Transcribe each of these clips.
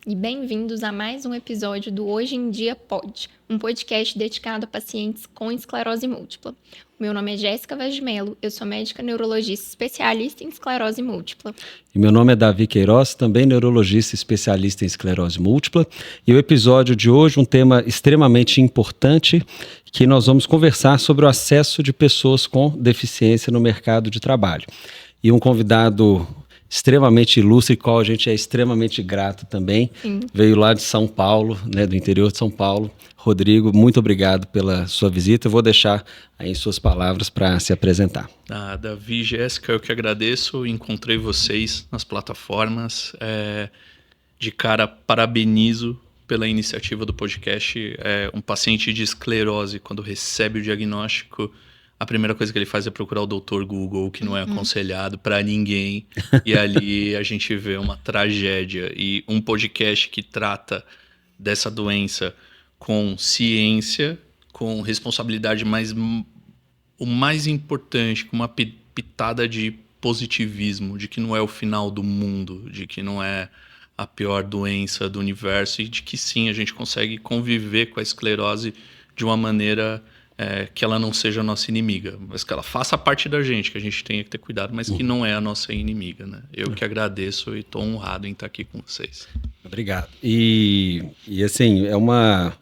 e bem-vindos a mais um episódio do Hoje em Dia Pode, um podcast dedicado a pacientes com esclerose múltipla. Meu nome é Jéssica Vaz de Mello, eu sou médica neurologista especialista em esclerose múltipla. E meu nome é Davi Queiroz, também neurologista especialista em esclerose múltipla. E o episódio de hoje, um tema extremamente importante, que nós vamos conversar sobre o acesso de pessoas com deficiência no mercado de trabalho. E um convidado extremamente ilustre, qual a gente é extremamente grato também. Sim. Veio lá de São Paulo, do interior de São Paulo. Rodrigo, muito obrigado pela sua visita. Eu vou deixar aí suas palavras para se apresentar. Davi, Jéssica, eu que agradeço. Encontrei vocês nas plataformas. De cara, parabenizo pela iniciativa do podcast. Um paciente de esclerose, quando recebe o diagnóstico, a primeira coisa que ele faz é procurar o Dr. Google, que não é aconselhado para ninguém. E ali a gente vê uma tragédia. E um podcast que trata dessa doença com ciência, com responsabilidade, mas o mais importante, com uma pitada de positivismo, de que não é o final do mundo, de que não é a pior doença do universo e de que sim, a gente consegue conviver com a esclerose de uma maneira que ela não seja a nossa inimiga, mas que ela faça parte da gente, que a gente tenha que ter cuidado, mas que não é a nossa inimiga, né? Eu que agradeço e estou honrado em estar aqui com vocês. Obrigado. E assim, é uma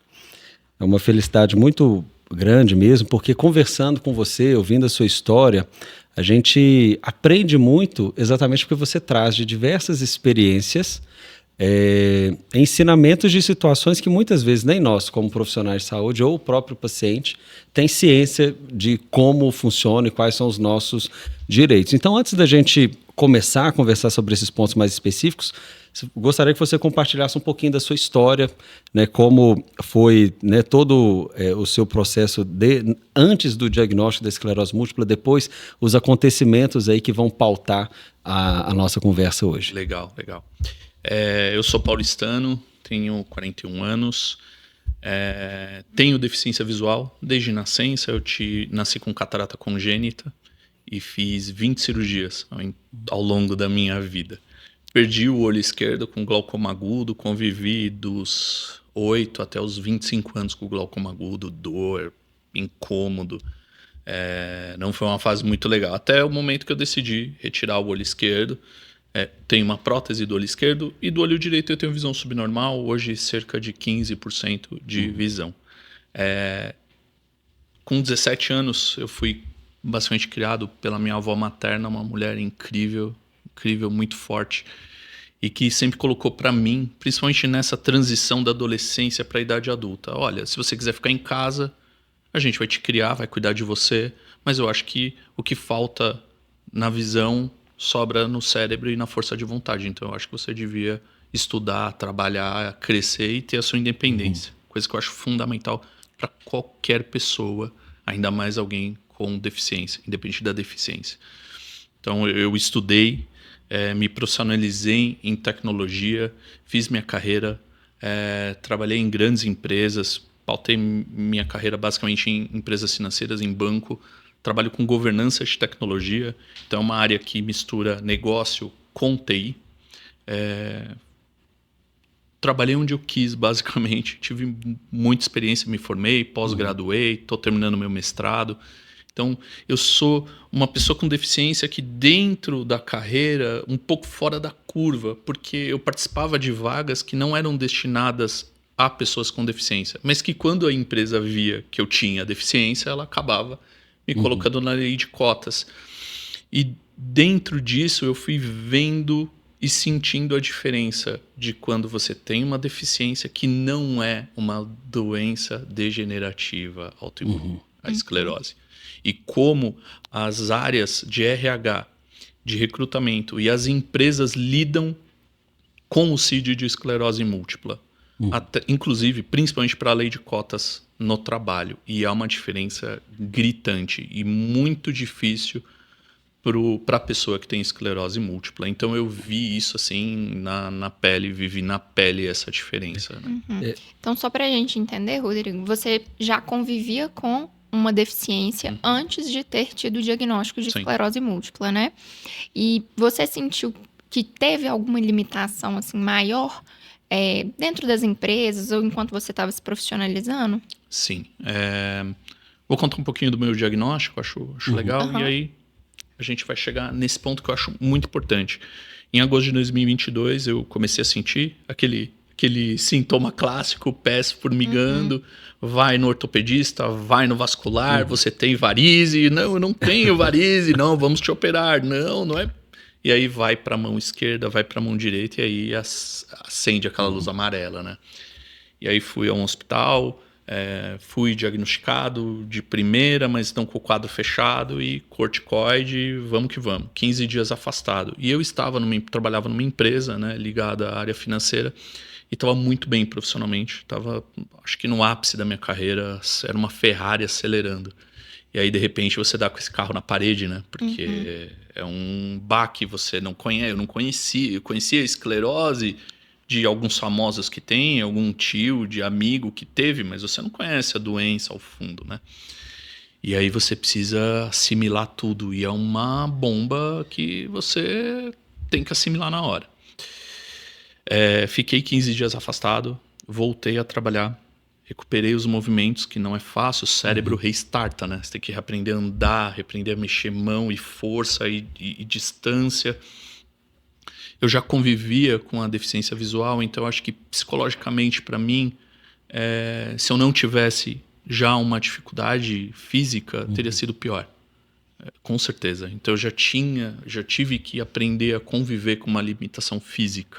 felicidade muito grande mesmo, porque conversando com você, ouvindo a sua história, a gente aprende muito exatamente porque você traz de diversas experiências, ensinamentos de situações que muitas vezes nem nós, como profissionais de saúde, ou o próprio paciente, tem ciência de como funciona e quais são os nossos direitos. Então, antes da gente começar a conversar sobre esses pontos mais específicos, gostaria que você compartilhasse um pouquinho da sua história, né, como foi, né, todo o seu processo antes do diagnóstico da esclerose múltipla, depois os acontecimentos aí que vão pautar a nossa conversa hoje. Legal. Eu sou paulistano, tenho 41 anos, tenho deficiência visual desde nascença. Eu nasci com catarata congênita e fiz 20 cirurgias ao longo da minha vida. Perdi o olho esquerdo com glaucoma agudo, convivi dos 8 até os 25 anos com glaucoma agudo, dor, incômodo. Não foi uma fase muito legal. Até o momento que eu decidi retirar o olho esquerdo. Tenho uma prótese do olho esquerdo e do olho direito eu tenho visão subnormal, hoje cerca de 15% de visão. Com 17 anos eu fui basicamente criado pela minha avó materna, uma mulher incrível, muito forte, e que sempre colocou para mim, principalmente nessa transição da adolescência para a idade adulta: olha, se você quiser ficar em casa, a gente vai te criar, vai cuidar de você, mas eu acho que o que falta na visão sobra no cérebro e na força de vontade. Então eu acho que você devia estudar, trabalhar, crescer e ter a sua independência. Coisa que eu acho fundamental para qualquer pessoa, ainda mais alguém com deficiência, independente da deficiência. Então eu estudei, me profissionalizei em tecnologia, fiz minha carreira, trabalhei em grandes empresas, pautei minha carreira basicamente em empresas financeiras, em banco. Trabalho com governança de tecnologia, então é uma área que mistura negócio com TI. Trabalhei onde eu quis, basicamente. Tive muita experiência, me formei, pós-graduei, estou terminando meu mestrado. Então, eu sou uma pessoa com deficiência que dentro da carreira, um pouco fora da curva, porque eu participava de vagas que não eram destinadas a pessoas com deficiência, mas que quando a empresa via que eu tinha deficiência, ela acabava me colocando na lei de cotas. E dentro disso eu fui vendo e sentindo a diferença de quando você tem uma deficiência que não é uma doença degenerativa autoimune, a esclerose. E como as áreas de RH, de recrutamento e as empresas lidam com o CID de esclerose múltipla. Até, inclusive, principalmente para a lei de cotas no trabalho. E há uma diferença gritante e muito difícil para a pessoa que tem esclerose múltipla. Então eu vi isso assim na pele, vivi na pele essa diferença. Né? Então, só para a gente entender, Rodrigo, você já convivia com uma deficiência antes de ter tido o diagnóstico de esclerose múltipla, né? E você sentiu que teve alguma limitação assim maior dentro das empresas ou enquanto você estava se profissionalizando? Sim. Vou contar um pouquinho do meu diagnóstico, acho legal, e aí a gente vai chegar nesse ponto que eu acho muito importante. Em agosto de 2022, eu comecei a sentir aquele sintoma clássico, pés formigando, vai no ortopedista, vai no vascular, você tem varize, não, eu não tenho varize, não, vamos te operar, não é. E aí vai para a mão esquerda, vai para a mão direita e aí acende aquela luz amarela, né? E aí fui a um hospital, fui diagnosticado de primeira, mas não com o quadro fechado e corticoide, vamos que vamos, 15 dias afastado. E eu trabalhava numa empresa, né, ligada à área financeira e estava muito bem profissionalmente, estava acho que no ápice da minha carreira, era uma Ferrari acelerando. E aí, de repente, você dá com esse carro na parede, né? Porque é um baque, você não conhece. Eu não conhecia. Eu conhecia a esclerose de alguns famosos que tem, algum tio de amigo que teve, mas você não conhece a doença ao fundo, né? E aí você precisa assimilar tudo. E é uma bomba que você tem que assimilar na hora. Fiquei 15 dias afastado, voltei a trabalhar. Recuperei os movimentos, que não é fácil, o cérebro restarta, né? Você tem que reaprender a andar, reaprender a mexer mão e força e distância. Eu já convivia com a deficiência visual, então eu acho que psicologicamente para mim, se eu não tivesse já uma dificuldade física, teria sido pior. Com certeza. Então eu já tive que aprender a conviver com uma limitação física,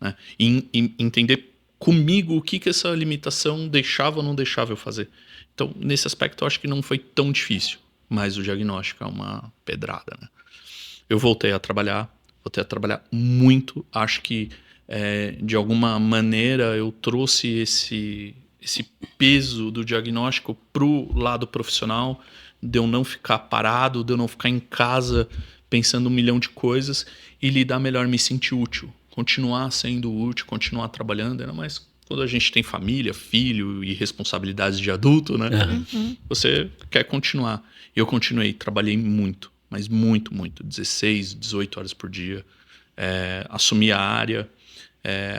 né? E entender comigo o que essa limitação deixava ou não deixava eu fazer. Então, nesse aspecto, eu acho que não foi tão difícil, mas o diagnóstico é uma pedrada, né? Eu voltei a trabalhar muito. Acho que, de alguma maneira, eu trouxe esse peso do diagnóstico para o lado profissional, de eu não ficar parado, de eu não ficar em casa pensando um milhão de coisas e lidar melhor, me sentir útil. Continuar sendo útil, continuar trabalhando, ainda mais quando a gente tem família, filho e responsabilidades de adulto, né? Você quer continuar. Eu continuei, trabalhei muito, mas muito, 16, 18 horas por dia. Assumi a área.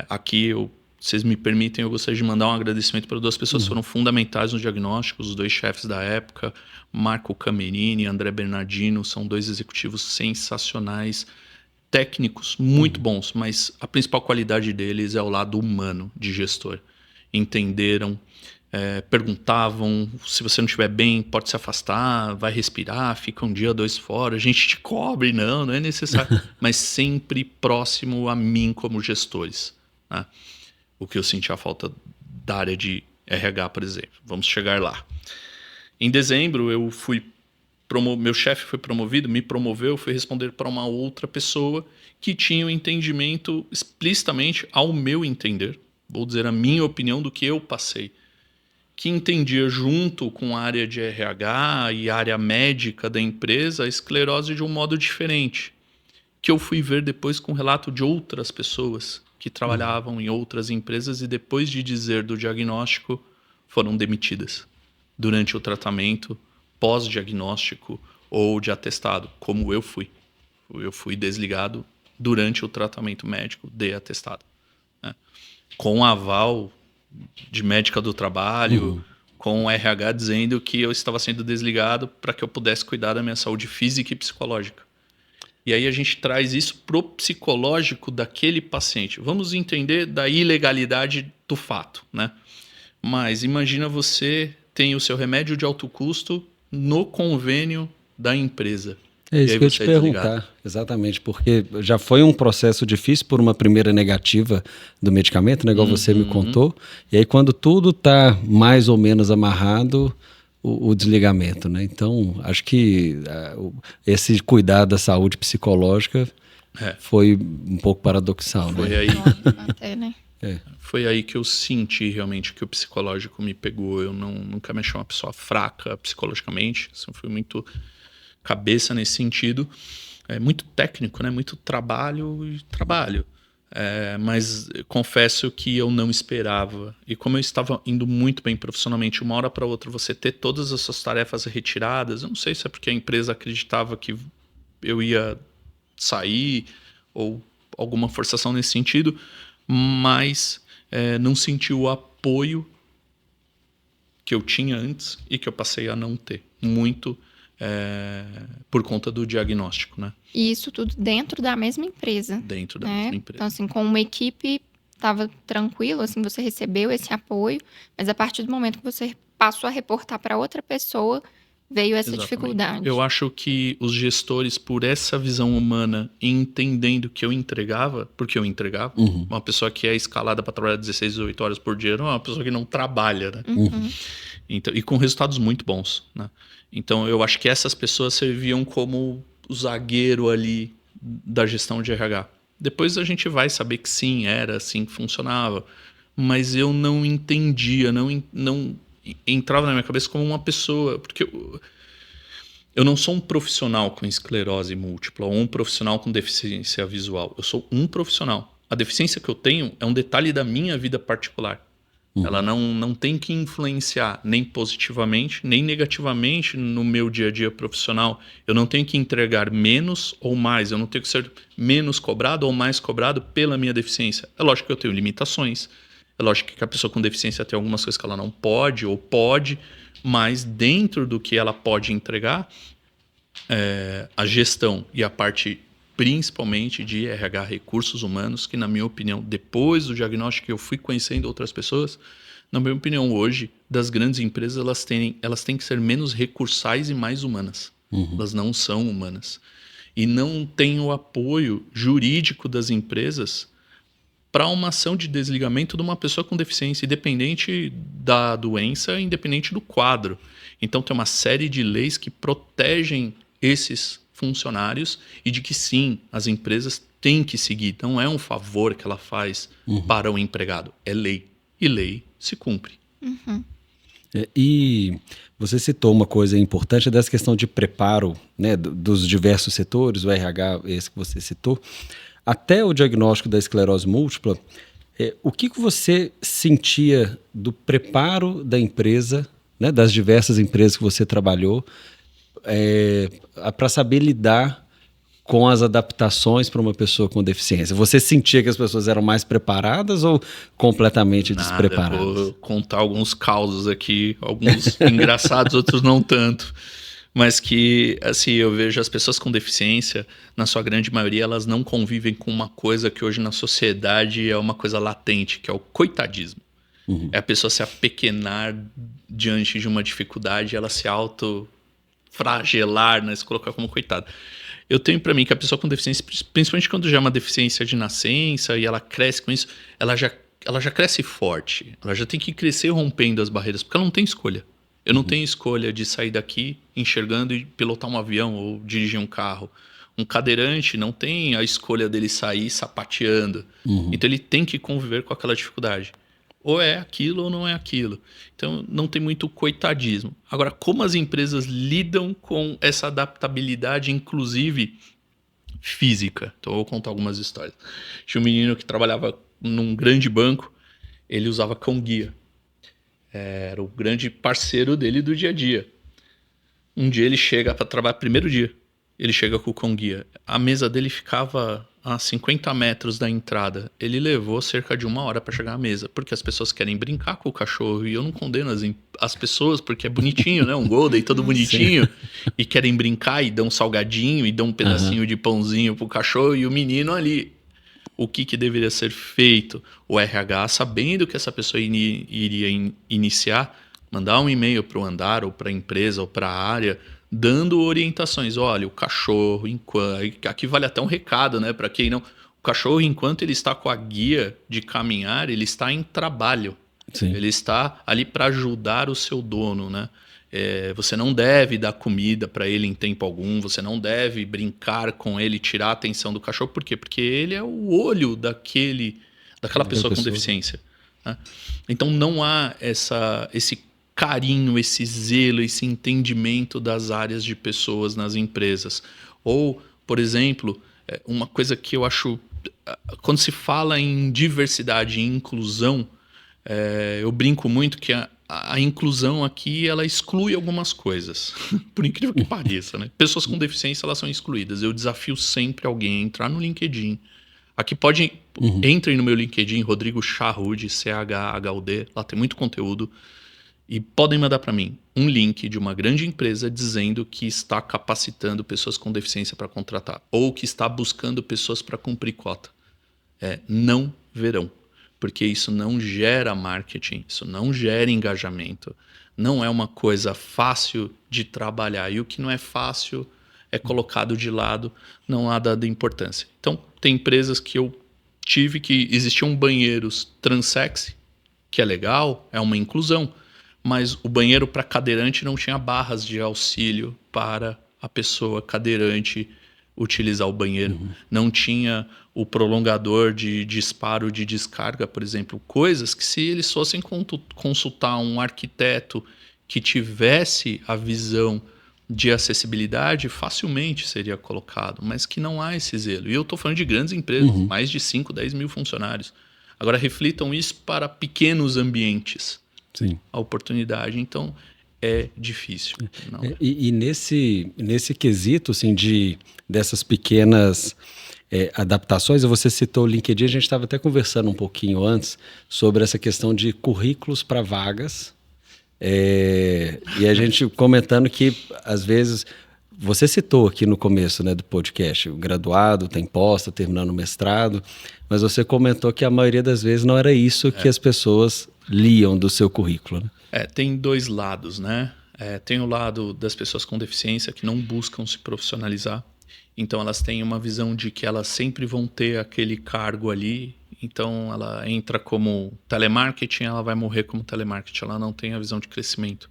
Aqui, vocês me permitem, eu gostaria de mandar um agradecimento para 2 pessoas que foram fundamentais nos diagnósticos, os 2 chefes da época, Marco Camerini e André Bernardino, são 2 executivos sensacionais, técnicos muito bons, mas a principal qualidade deles é o lado humano de gestor. Entenderam, perguntavam, se você não estiver bem, pode se afastar, vai respirar, fica um dia, 2 fora, a gente te cobre, não é necessário, mas sempre próximo a mim como gestores, né? O que eu senti a falta da área de RH, por exemplo. Vamos chegar lá. Em dezembro, meu chefe foi promovido, me promoveu, fui responder para uma outra pessoa que tinha um entendimento explicitamente, ao meu entender, vou dizer a minha opinião do que eu passei, que entendia junto com a área de RH e a área médica da empresa a esclerose de um modo diferente, que eu fui ver depois com o relato de outras pessoas que trabalhavam em outras empresas e depois de dizer do diagnóstico foram demitidas durante o tratamento pós-diagnóstico ou de atestado, como eu fui. Eu fui desligado durante o tratamento médico de atestado, né? Com aval de médica do trabalho, com o RH dizendo que eu estava sendo desligado para que eu pudesse cuidar da minha saúde física e psicológica. E aí a gente traz isso pro psicológico daquele paciente. Vamos entender da ilegalidade do fato, né? Mas imagina você tem o seu remédio de alto custo no convênio da empresa. É isso que eu ia te perguntar, exatamente, porque já foi um processo difícil por uma primeira negativa do medicamento, né, igual você me contou, e aí quando tudo está mais ou menos amarrado, o desligamento, né? Então, acho que esse cuidar da saúde psicológica foi um pouco paradoxal. Foi né? aí. Até, né? Foi aí que eu senti realmente que o psicológico me pegou. Eu nunca me achei uma pessoa fraca psicologicamente. Eu fui muito cabeça nesse sentido. Muito técnico, né? Muito trabalho e trabalho. Mas confesso que eu não esperava. E como eu estava indo muito bem profissionalmente, uma hora para outra, você ter todas as suas tarefas retiradas, eu não sei se é porque a empresa acreditava que eu ia sair ou alguma forçação nesse sentido, mas não senti o apoio que eu tinha antes e que eu passei a não ter. Muito por conta do diagnóstico, né? E isso tudo dentro da mesma empresa. Dentro da né? mesma empresa. Então, assim, com uma equipe, estava tranquilo, assim, você recebeu esse apoio, mas a partir do momento que você passou a reportar para outra pessoa, veio essa Exatamente. dificuldade. Eu acho que os gestores, por essa visão humana, entendendo que eu entregava, porque eu entregava, uma pessoa que é escalada para trabalhar 16, 18 horas por dia, não é uma pessoa que não trabalha, né? Então, e com resultados muito bons, né? Então, eu acho que essas pessoas serviam como o zagueiro ali da gestão de RH. Depois a gente vai saber que sim, era assim que funcionava. Mas eu não entendia, não entrava na minha cabeça como uma pessoa. Porque eu não sou um profissional com esclerose múltipla ou um profissional com deficiência visual. Eu sou um profissional. A deficiência que eu tenho é um detalhe da minha vida particular. Ela não tem que influenciar nem positivamente, nem negativamente no meu dia a dia profissional. Eu não tenho que entregar menos ou mais. Eu não tenho que ser menos cobrado ou mais cobrado pela minha deficiência. É lógico que eu tenho limitações. É lógico que a pessoa com deficiência tem algumas coisas que ela não pode ou pode, mas dentro do que ela pode entregar, a gestão e a parte principalmente de RH, recursos humanos, que na minha opinião, depois do diagnóstico que eu fui conhecendo outras pessoas, na minha opinião hoje, das grandes empresas, elas têm que ser menos recursais e mais humanas. Elas não são humanas. E não tem o apoio jurídico das empresas para uma ação de desligamento de uma pessoa com deficiência, independente da doença, independente do quadro. Então tem uma série de leis que protegem esses funcionários e de que sim, as empresas têm que seguir. Não é um favor que ela faz para o empregado, é lei. E lei se cumpre. E você citou uma coisa importante dessa questão de preparo, né, dos diversos setores, o RH, esse que você citou, até o diagnóstico da esclerose múltipla. O que você sentia do preparo da empresa, né, das diversas empresas que você trabalhou, para saber lidar com as adaptações para uma pessoa com deficiência? Você sentia que as pessoas eram mais preparadas ou completamente despreparadas? Vou contar alguns causos aqui, alguns engraçados, outros não tanto. Mas que, assim, eu vejo as pessoas com deficiência, na sua grande maioria, elas não convivem com uma coisa que hoje na sociedade é uma coisa latente, que é o coitadismo. É a pessoa se apequenar diante de uma dificuldade, ela se autofragelar, né, se colocar como coitada. Eu tenho para mim que a pessoa com deficiência, principalmente quando já é uma deficiência de nascença e ela cresce com isso, ela já cresce forte. Ela já tem que crescer rompendo as barreiras, porque ela não tem escolha. Eu não tenho escolha de sair daqui enxergando e pilotar um avião ou dirigir um carro. Um cadeirante não tem a escolha dele sair sapateando. Então ele tem que conviver com aquela dificuldade. Ou é aquilo ou não é aquilo. Então não tem muito coitadismo. Agora, como as empresas lidam com essa adaptabilidade, inclusive física? Então eu vou contar algumas histórias. Tinha um menino que trabalhava num grande banco, ele usava cão-guia. Era o grande parceiro dele do dia a dia. Um dia ele chega para trabalhar, primeiro dia, ele chega com o cão-guia. A mesa dele ficava a 50 metros da entrada. Ele levou cerca de 1 hora para chegar à mesa, porque as pessoas querem brincar com o cachorro, e eu não condeno as pessoas, porque é bonitinho, né? Um golden todo bonitinho, e querem brincar, e dão um salgadinho, e dão um pedacinho de pãozinho pro cachorro, e o menino ali. O que deveria ser feito? O RH, sabendo que essa pessoa iria iniciar, mandar um e-mail para o andar, ou para a empresa, ou para a área, dando orientações. Olha, o cachorro, aqui vale até um recado, né? Para quem não... O cachorro, enquanto ele está com a guia de caminhar, ele está em trabalho. Sim. Ele está ali para ajudar o seu dono, né? Você não deve dar comida para ele em tempo algum, você não deve brincar com ele, tirar a atenção do cachorro. Por quê? Porque ele é o olho daquela pessoa com deficiência. Né? Então não há esse carinho, esse zelo, esse entendimento das áreas de pessoas nas empresas. Ou, por exemplo, uma coisa que eu acho... Quando se fala em diversidade e inclusão, eu brinco muito que a inclusão aqui, ela exclui algumas coisas. Por incrível que pareça, né? Pessoas com deficiência, elas são excluídas. Eu desafio sempre alguém a entrar no LinkedIn, Aqui entrem no meu LinkedIn, Rodrigo Chahud, CHHUD, lá tem muito conteúdo. E podem mandar para mim um link de uma grande empresa dizendo que está capacitando pessoas com deficiência para contratar ou que está buscando pessoas para cumprir cota. Não verão, porque isso não gera marketing, isso não gera engajamento, não é uma coisa fácil de trabalhar. E o que não é fácil é colocado de lado, não há dada importância. Então, tem empresas que eu tive que existiam banheiros transsex, que é legal, é uma inclusão, mas o banheiro para cadeirante não tinha barras de auxílio para a pessoa cadeirante utilizar o banheiro. Não tinha o prolongador de disparo de descarga, por exemplo. Coisas que, se eles fossem consultar um arquiteto que tivesse a visão de acessibilidade, facilmente seria colocado, mas que não há esse zelo. E eu estou falando de grandes empresas, mais de 5, 10 mil funcionários. Agora, reflitam isso para pequenos ambientes. Sim. A oportunidade, então, é difícil. Não. E nesse quesito, assim, dessas pequenas adaptações, você citou o LinkedIn, a gente estava até conversando um pouquinho antes sobre essa questão de currículos para vagas. E a gente comentando que, às vezes, você citou aqui no começo, né, do podcast, o graduado, tem pós, está terminando o mestrado, mas você comentou que a maioria das vezes não era isso que as pessoas liam do seu currículo. Né? Tem dois lados, né? Tem o lado das pessoas com deficiência que não buscam se profissionalizar, então elas têm uma visão de que elas sempre vão ter aquele cargo ali. Então, ela entra como telemarketing, ela vai morrer como telemarketing, ela não tem a visão de crescimento.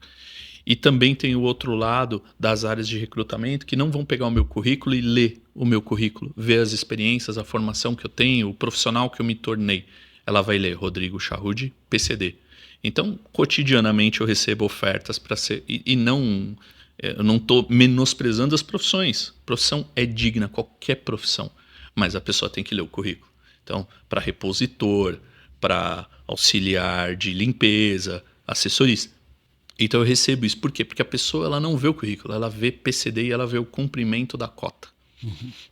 E também tem o outro lado das áreas de recrutamento que não vão pegar o meu currículo e ler o meu currículo, ver as experiências, a formação que eu tenho, o profissional que eu me tornei. Ela vai ler Rodrigo Chahud, PCD. Então, cotidianamente eu recebo ofertas para ser... E não... Eu não estou menosprezando as profissões. Profissão é digna, qualquer profissão. Mas a pessoa tem que ler o currículo. Então, para repositor, para auxiliar de limpeza, assessorista. Então eu recebo isso. Por quê? Porque a pessoa ela não vê o currículo, ela vê PCD e ela vê o cumprimento da cota.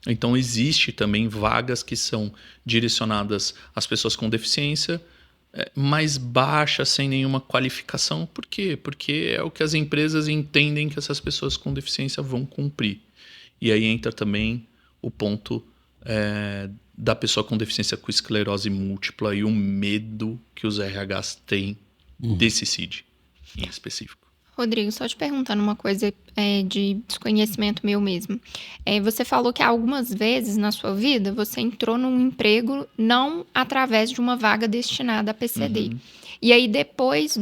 Então existe também vagas que são direcionadas às pessoas com deficiência mais baixa, sem nenhuma qualificação. Por quê? Porque é o que as empresas entendem que essas pessoas com deficiência vão cumprir. E aí entra também o ponto da pessoa com deficiência com esclerose múltipla e o medo que os RHs têm desse CID em específico. Rodrigo, só te perguntando uma coisa de desconhecimento meu mesmo. Você falou que algumas vezes na sua vida você entrou num emprego não através de uma vaga destinada a PCD. E aí depois,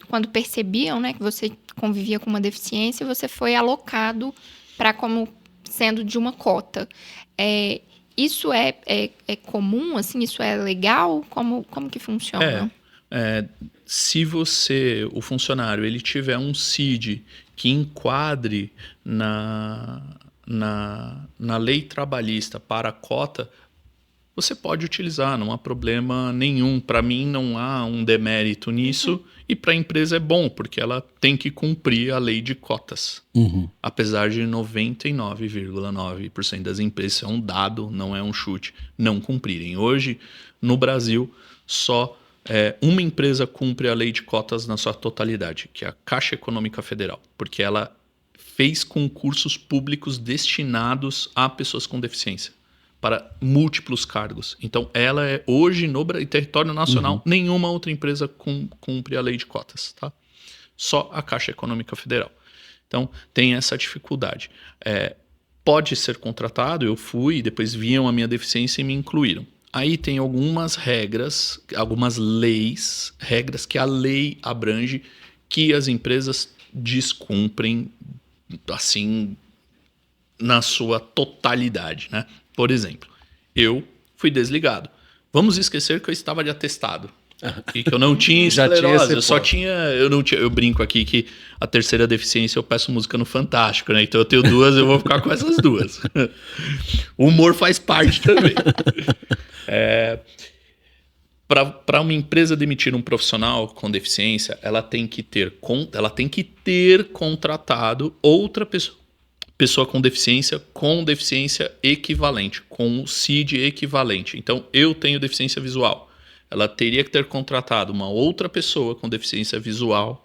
quando percebiam, né, que você convivia com uma deficiência, você foi alocado para como sendo de uma cota. Isso é comum, assim? Isso é legal? Como que funciona? Se o funcionário, ele tiver um CID que enquadre na lei trabalhista para a cota, você pode utilizar, não há problema nenhum. Para mim, não há um demérito nisso. E para a empresa é bom, porque ela tem que cumprir a lei de cotas. Apesar de 99,9% das empresas, isso é um dado, não é um chute, não cumprirem. Hoje, no Brasil, só uma empresa cumpre a lei de cotas na sua totalidade, que é a Caixa Econômica Federal, porque ela fez concursos públicos destinados a pessoas com deficiência, para múltiplos cargos. Então, ela hoje, no território nacional, nenhuma outra empresa cumpre a lei de cotas, tá? Só a Caixa Econômica Federal. Então, tem essa dificuldade. Pode ser contratado, eu fui, depois viam a minha deficiência e me incluíram. Aí tem algumas regras, algumas leis, regras que a lei abrange, que as empresas descumprem, assim, na sua totalidade, né? Por exemplo, eu fui desligado. Vamos esquecer que eu estava de atestado. E que eu não tinha esclerose, eu brinco aqui que a terceira deficiência eu peço música no Fantástico, né? Então eu tenho duas, eu vou ficar com essas duas. O humor faz parte também. Para uma empresa demitir um profissional com deficiência, ela tem que ter contratado outra pessoa pessoa com deficiência equivalente, com o CID equivalente. Então, eu tenho deficiência visual. Ela teria que ter contratado uma outra pessoa com deficiência visual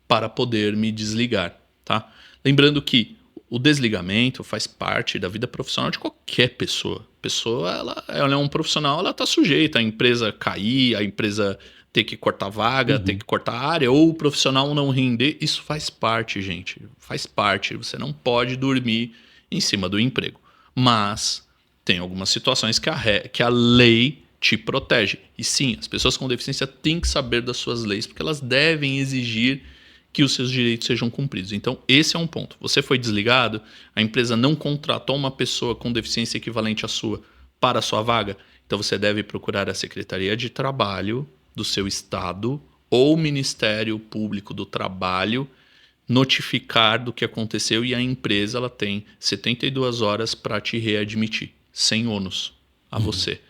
para poder me desligar. Tá? Lembrando que o desligamento faz parte da vida profissional de qualquer pessoa. A pessoa, ela é um profissional, ela está sujeita a empresa cair, a empresa ter que cortar vaga, ter que cortar área, ou o profissional não render. Isso faz parte, gente. Faz parte. Você não pode dormir em cima do emprego. Mas tem algumas situações que a lei te protege. E sim, as pessoas com deficiência têm que saber das suas leis, porque elas devem exigir que os seus direitos sejam cumpridos. Então, esse é um ponto. Você foi desligado, a empresa não contratou uma pessoa com deficiência equivalente à sua para a sua vaga, então você deve procurar a Secretaria de Trabalho do seu estado ou o Ministério Público do Trabalho, notificar do que aconteceu, e a empresa ela tem 72 horas para te readmitir, sem ônus a você.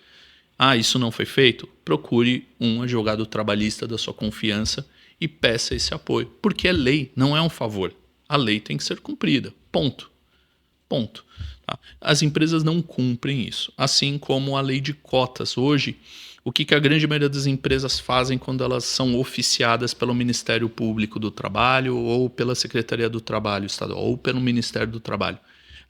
Isso não foi feito? Procure um advogado trabalhista da sua confiança e peça esse apoio, porque é lei, não é um favor. A lei tem que ser cumprida, ponto. Tá? As empresas não cumprem isso, assim como a lei de cotas. Hoje, o que a grande maioria das empresas fazem quando elas são oficiadas pelo Ministério Público do Trabalho ou pela Secretaria do Trabalho Estadual ou pelo Ministério do Trabalho?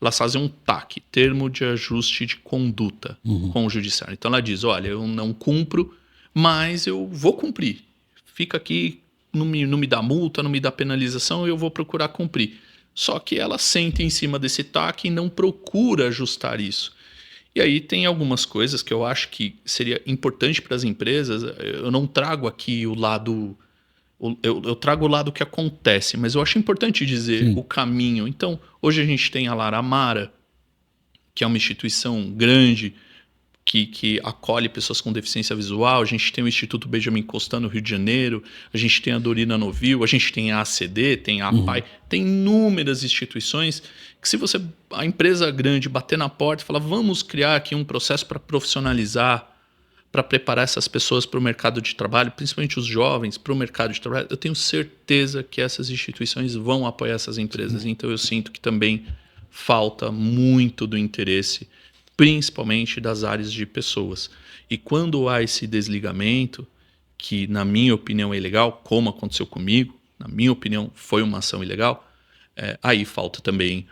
Elas fazem um TAC, Termo de Ajuste de Conduta, com o Judiciário. Então ela diz, olha, eu não cumpro, mas eu vou cumprir. Fica aqui, não me dá multa, não me dá penalização, eu vou procurar cumprir. Só que ela senta em cima desse TAC e não procura ajustar isso. E aí tem algumas coisas que eu acho que seria importante para as empresas. Eu não trago aqui o lado... Eu trago o lado que acontece, mas eu acho importante dizer o caminho. Então, hoje a gente tem a Lar Amara, que é uma instituição grande que acolhe pessoas com deficiência visual. A gente tem o Instituto Benjamin Constant no Rio de Janeiro, a gente tem a Dorina Novil, a gente tem a ACD, tem a APAI, tem inúmeras instituições que, se a empresa grande bater na porta e falar, vamos criar aqui um processo para profissionalizar, para preparar essas pessoas para o mercado de trabalho, principalmente os jovens, para o mercado de trabalho, eu tenho certeza que essas instituições vão apoiar essas empresas. Então eu sinto que também falta muito do interesse, principalmente das áreas de pessoas. E quando há esse desligamento, que na minha opinião é ilegal, como aconteceu comigo, na minha opinião foi uma ação ilegal, aí falta também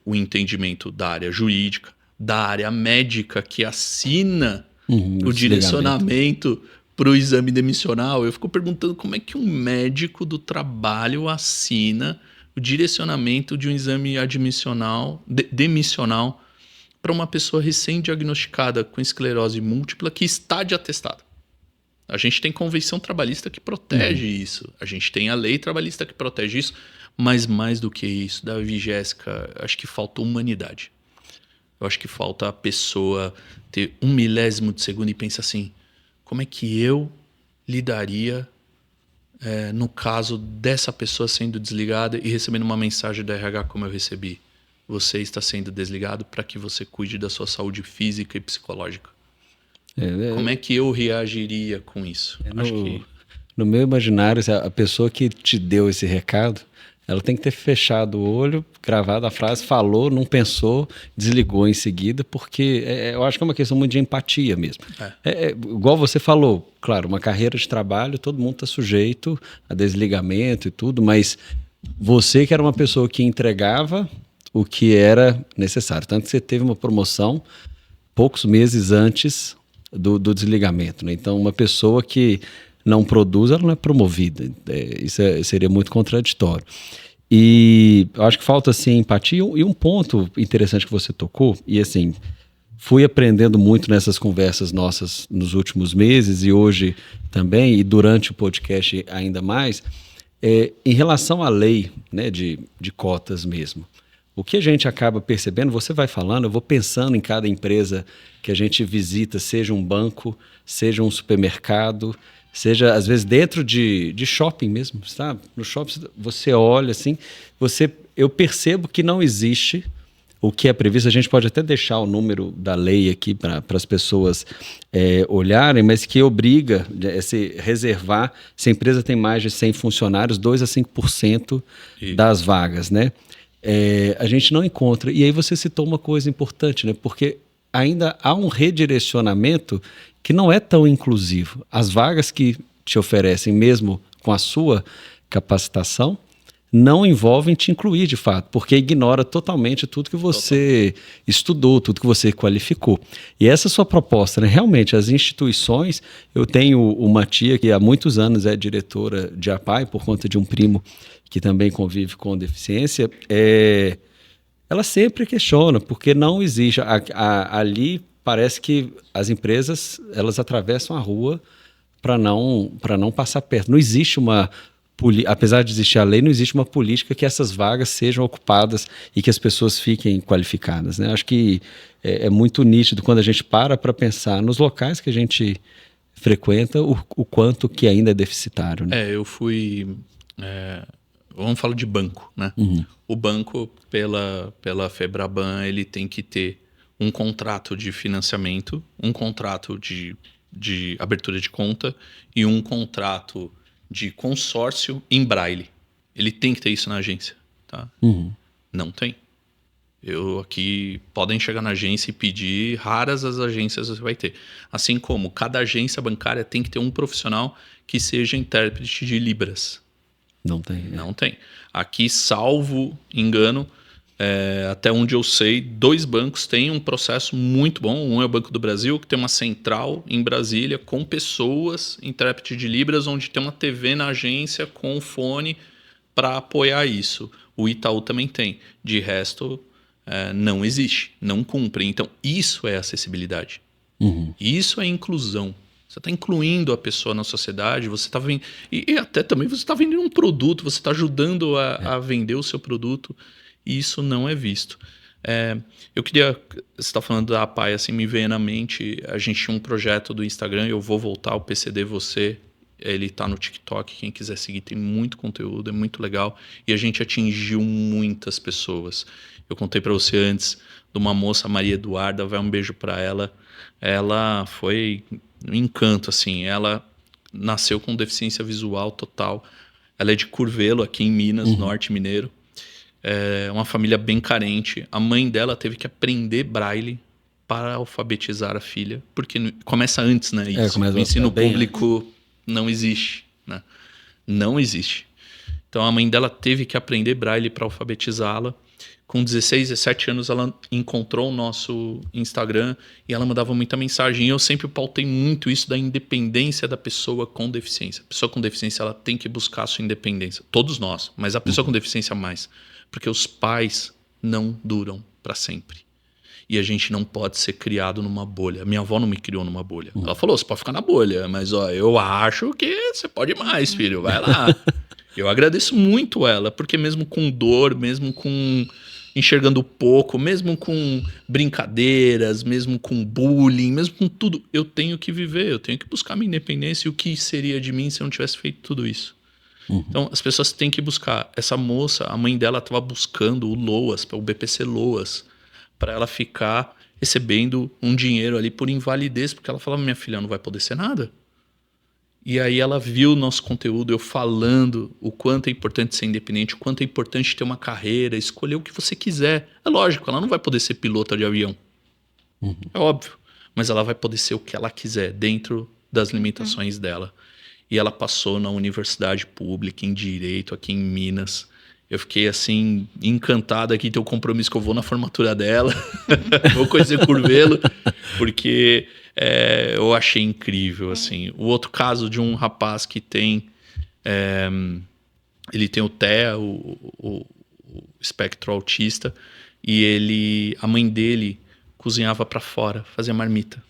o entendimento da área jurídica, da área médica que assina o direcionamento para o exame demissional. Eu fico perguntando como é que um médico do trabalho assina o direcionamento de um exame demissional para uma pessoa recém-diagnosticada com esclerose múltipla que está de atestado. A gente tem convenção trabalhista que protege isso, a gente tem a lei trabalhista que protege isso, mas mais do que isso, Davi e Jéssica, acho que falta humanidade. Eu acho que falta a pessoa ter 1/1000 de segundo e pensar assim, como é que eu lidaria no caso dessa pessoa sendo desligada e recebendo uma mensagem da RH como eu recebi? Você está sendo desligado para que você cuide da sua saúde física e psicológica. Como é que eu reagiria com isso? No meu imaginário, a pessoa que te deu esse recado, ela tem que ter fechado o olho, gravado a frase, falou, não pensou, desligou em seguida, porque eu acho que é uma questão muito de empatia mesmo. Igual você falou, claro, uma carreira de trabalho, todo mundo está sujeito a desligamento e tudo, mas você que era uma pessoa que entregava o que era necessário. Tanto que você teve uma promoção poucos meses antes do desligamento, né? Então, uma pessoa que não produz, ela não é promovida. Isso seria muito contraditório. E eu acho que falta, assim, empatia. E um ponto interessante que você tocou, e assim, fui aprendendo muito nessas conversas nossas nos últimos meses e hoje também, e durante o podcast ainda mais, em relação à lei, né, de cotas mesmo. O que a gente acaba percebendo, você vai falando, eu vou pensando em cada empresa que a gente visita, seja um banco, seja um supermercado, seja às vezes dentro de shopping mesmo, sabe? No shopping você olha assim, eu percebo que não existe o que é previsto. A gente pode até deixar o número da lei aqui para as pessoas olharem, mas que obriga se reservar, se a empresa tem mais de 100 funcionários, 2 a 5% das vagas, né? a gente não encontra. E aí você citou uma coisa importante, né? Porque ainda há um redirecionamento que não é tão inclusivo. As vagas que te oferecem, mesmo com a sua capacitação, não envolvem te incluir de fato, porque ignora totalmente tudo que você estudou, tudo que você qualificou. E essa sua proposta, né? Realmente, as instituições, eu tenho uma tia que há muitos anos é diretora de APAE, por conta de um primo que também convive com deficiência, ela sempre questiona, porque não existe, ali parece que as empresas, elas atravessam a rua para não passar perto. Não existe apesar de existir a lei, não existe uma política que essas vagas sejam ocupadas e que as pessoas fiquem qualificadas, né? Acho que é muito nítido quando a gente para pensar nos locais que a gente frequenta, o quanto que ainda é deficitário, né? Eu fui... vamos falar de banco, né? Uhum. O banco, pela FEBRABAN, ele tem que ter um contrato de financiamento, um contrato de abertura de conta e um contrato de consórcio em braille. Ele tem que ter isso na agência, tá? Uhum. Não tem. Podem chegar na agência e pedir, raras as agências você vai ter. Assim como cada agência bancária tem que ter um profissional que seja intérprete de Libras. Não tem. Não tem. Aqui, salvo engano, até onde eu sei, 2 bancos têm um processo muito bom. Um é o Banco do Brasil, que tem uma central em Brasília com pessoas, intérprete de Libras, onde tem uma TV na agência com um fone para apoiar isso. O Itaú também tem. De resto, não existe, não cumpre. Então, isso é acessibilidade. Uhum. Isso é inclusão. Você está incluindo a pessoa na sociedade, você está vendendo. E até também você está vendendo um produto, você está ajudando a vender o seu produto. E isso não é visto. Eu queria... Você está falando da APAE, assim, me veio na mente... A gente tinha um projeto do Instagram, eu vou voltar, o PCD Você. Ele está no TikTok, quem quiser seguir, tem muito conteúdo, é muito legal. E a gente atingiu muitas pessoas. Eu contei para você antes de uma moça, Maria Eduarda, vai um beijo para ela. Ela foi um encanto, assim. Ela nasceu com deficiência visual total. Ela é de Curvelo, aqui em Minas, Norte Mineiro. Uma família bem carente. A mãe dela teve que aprender braille para alfabetizar a filha, porque começa antes, né? Isso. O ensino público não existe, né? Não existe. Então a mãe dela teve que aprender braille para alfabetizá-la. Com 16, 17 anos ela encontrou o nosso Instagram e ela mandava muita mensagem. E eu sempre pautei muito isso da independência da pessoa com deficiência. A pessoa com deficiência ela tem que buscar a sua independência. Todos nós, mas a pessoa com deficiência mais. Porque os pais não duram para sempre. E a gente não pode ser criado numa bolha. Minha avó não me criou numa bolha. Ela falou, você pode ficar na bolha, mas eu acho que você pode mais, filho, vai lá. Eu agradeço muito ela, porque mesmo com dor, mesmo com enxergando pouco, mesmo com brincadeiras, mesmo com bullying, mesmo com tudo, eu tenho que viver, eu tenho que buscar minha independência. E o que seria de mim se eu não tivesse feito tudo isso? Então, as pessoas têm que buscar. Essa moça, a mãe dela estava buscando o LOAS, o BPC LOAS, para ela ficar recebendo um dinheiro ali por invalidez, porque ela falava, minha filha não vai poder ser nada. E aí ela viu o nosso conteúdo, eu falando o quanto é importante ser independente, o quanto é importante ter uma carreira, escolher o que você quiser. É lógico, ela não vai poder ser pilota de avião. É óbvio. Mas ela vai poder ser o que ela quiser, dentro das limitações dela. E ela passou na universidade pública, em Direito, aqui em Minas. Eu fiquei, assim, encantado aqui, ter o compromisso que eu vou na formatura dela. Vou conhecer Curvelo, porque eu achei incrível, assim. O outro caso de um rapaz que tem... ele tem o TEA, o espectro autista, e a mãe dele cozinhava para fora, fazia marmita.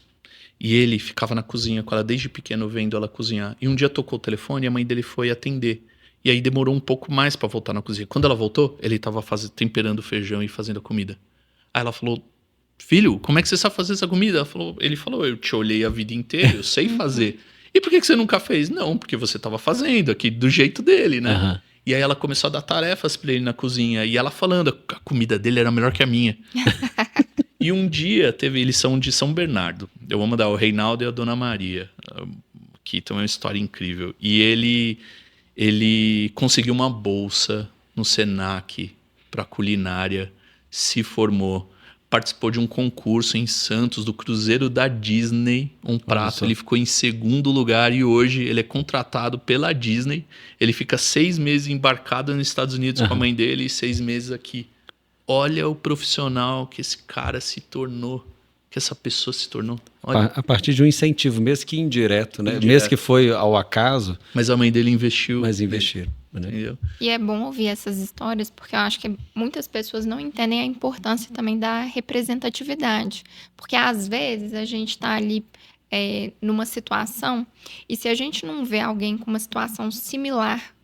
E ele ficava na cozinha com ela desde pequeno, vendo ela cozinhar. E um dia tocou o telefone e a mãe dele foi atender. E aí demorou um pouco mais para voltar na cozinha. Quando ela voltou, ele estava temperando o feijão e fazendo a comida. Aí ela falou, filho, como é que você sabe fazer essa comida? Ele falou, eu te olhei a vida inteira, eu sei fazer. E por que você nunca fez? Não, porque você estava fazendo aqui do jeito dele, né? Uhum. E aí ela começou a dar tarefas para ele na cozinha. E ela falando, a comida dele era melhor que a minha. E um dia eles são de São Bernardo. Eu vou mandar o Reinaldo e a Dona Maria, que tem uma história incrível. E ele conseguiu uma bolsa no Senac para culinária, se formou, participou de um concurso em Santos do Cruzeiro da Disney, um prato, ele ficou em segundo lugar e hoje ele é contratado pela Disney, ele fica 6 meses embarcado nos Estados Unidos com a mãe dele e 6 meses aqui. Olha o profissional que esse cara se tornou, que essa pessoa se tornou. Olha. A partir de um incentivo, mesmo que indireto, né? Mesmo que foi ao acaso. Mas a mãe dele investiu. Mas investiram. Né? Entendeu? E é bom ouvir essas histórias, porque eu acho que muitas pessoas não entendem a importância também da representatividade. Porque às vezes a gente está ali numa situação, e se a gente não vê alguém com uma situação similar,